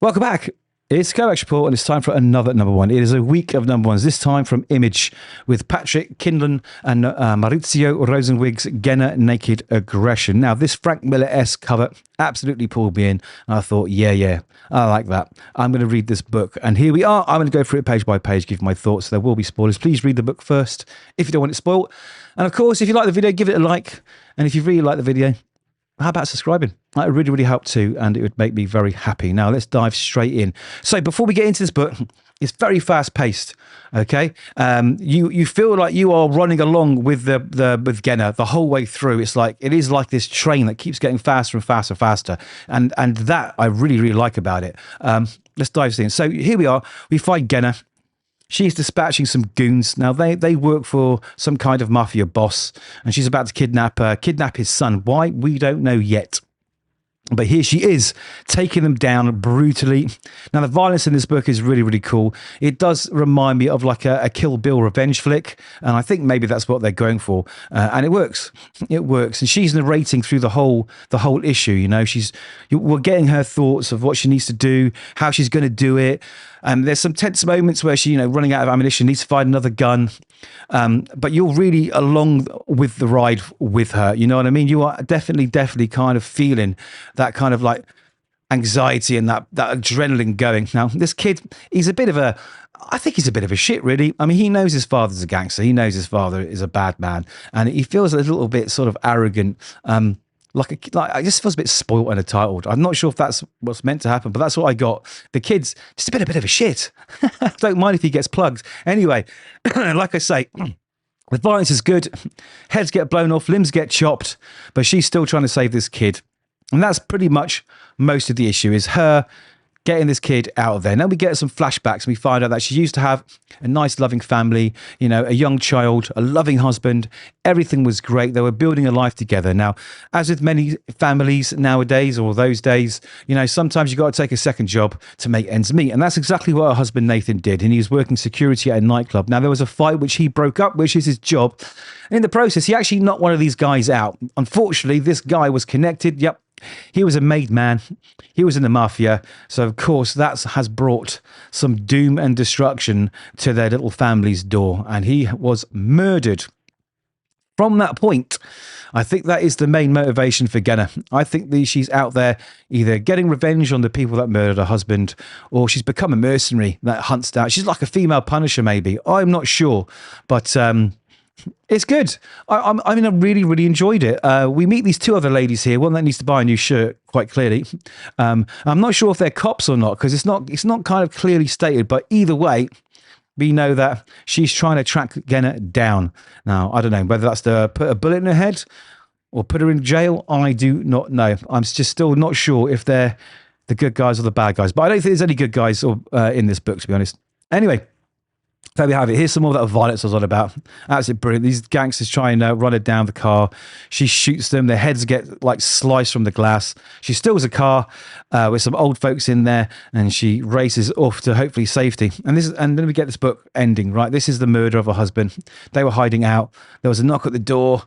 Welcome back. It's Kovacs Report, and it's time for another number one. It is a week of number ones, this time from Image, with Patrick Kindlon and Maurizio Rosenzweig's Gehenna Naked Aggression. Now, this Frank Miller-esque cover absolutely pulled me in, and I thought, yeah, I like that. I'm going to read this book, and here we are. I'm going to go through it page by page, give my thoughts. There will be spoilers. Please read the book first if you don't want it spoiled. And of course, if you like the video, give it a like. And if you really like the video, how about subscribing? That would really help too, and it would make me very happy. Now, let's dive straight in. So before we get into this book, it's very fast-paced, okay? You feel like you are running along with with Gehenna the whole way through. It is like this train that keeps getting faster and faster and faster, and that I really like about it. Let's dive in. So here we are. We find Gehenna. She's dispatching some goons. Now, they work for some kind of mafia boss, and she's about to kidnap his son. Why? We don't know yet. But here she is, taking them down brutally. Now, the violence in this book is really cool. It does remind me of like a Kill Bill revenge flick, and I think maybe that's what they're going for. And it works. It works. And she's narrating through the whole issue. You know, we're getting her thoughts of what she needs to do, how she's going to do it. There's some tense moments where she, running out of ammunition, needs to find another gun. But you're really along with the ride with her. You know what I mean? You are definitely kind of feeling that kind of like anxiety and that adrenaline going. Now, this kid, I think he's a bit of a shit, really. I mean, he knows his father's a gangster. He knows his father is a bad man. And he feels a little bit sort of arrogant. I just feels a bit spoiled and entitled. I'm not sure if that's what's meant to happen, but that's what I got. The kid's just a bit of a shit. Don't mind if he gets plugged. Anyway, like I say, the violence is good. Heads get blown off, limbs get chopped, but she's still trying to save this kid. And that's pretty much most of the issue, is her getting this kid out of there. Now we get some flashbacks and we find out that she used to have a nice loving family, a young child, a loving husband. Everything was great. They were building a life together. Now, as with many families nowadays, or those days, sometimes you got to take a second job to make ends meet. And that's exactly what her husband Nathan did. And he was working security at a nightclub. Now, there was a fight which he broke up, which is his job. And in the process, he actually knocked one of these guys out. Unfortunately, this guy was connected. Yep. He was a made man. He was in the mafia. So, of course, that has brought some doom and destruction to their little family's door. And he was murdered. From that point, I think that is the main motivation for Gehenna. I think she's out there either getting revenge on the people that murdered her husband, or she's become a mercenary that hunts down. She's like a female Punisher, maybe. I'm not sure. But it's good. I really enjoyed it. We meet these two other ladies here. One that needs to buy a new shirt, quite clearly. I'm not sure if they're cops or not, because it's not kind of clearly stated. But either way, we know that she's trying to track Gehenna down. Now, I don't know whether that's to put a bullet in her head or put her in jail. I do not know. I'm just still not sure if they're the good guys or the bad guys. But I don't think there's any good guys in this book, to be honest. Anyway, there we have it. Here's some more of that violence I was on about. Absolutely brilliant. These gangsters try and run her down the car. She shoots them. Their heads get like sliced from the glass. She steals a car with some old folks in there, and she races off to hopefully safety. And then we get this book ending, right? This is the murder of her husband. They were hiding out. There was a knock at the door.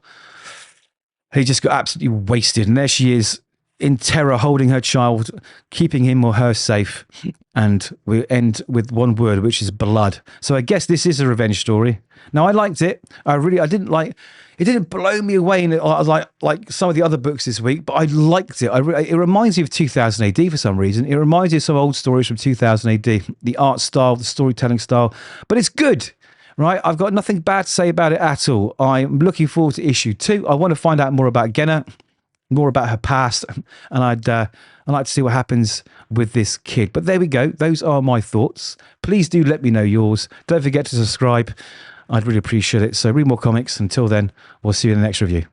He just got absolutely wasted. And there she is, in terror, holding her child, keeping him or her safe. And we end with one word, which is blood. So I guess this is a revenge story. Now, I liked it. It didn't blow me away like some of the other books this week, but I liked it. It reminds me of 2000 AD for some reason. It reminds me of some old stories from 2000 AD, the art style, the storytelling style, but it's good. Right, I've got nothing bad to say about it at all. I'm looking forward to issue 2. I want to find out more about Gehenna, more about her past, and I'd like to see what happens with this kid. But there we go. Those are my thoughts. Please do let me know yours. Don't forget to subscribe. I'd really appreciate it. So read more comics. Until then, we'll see you in the next review.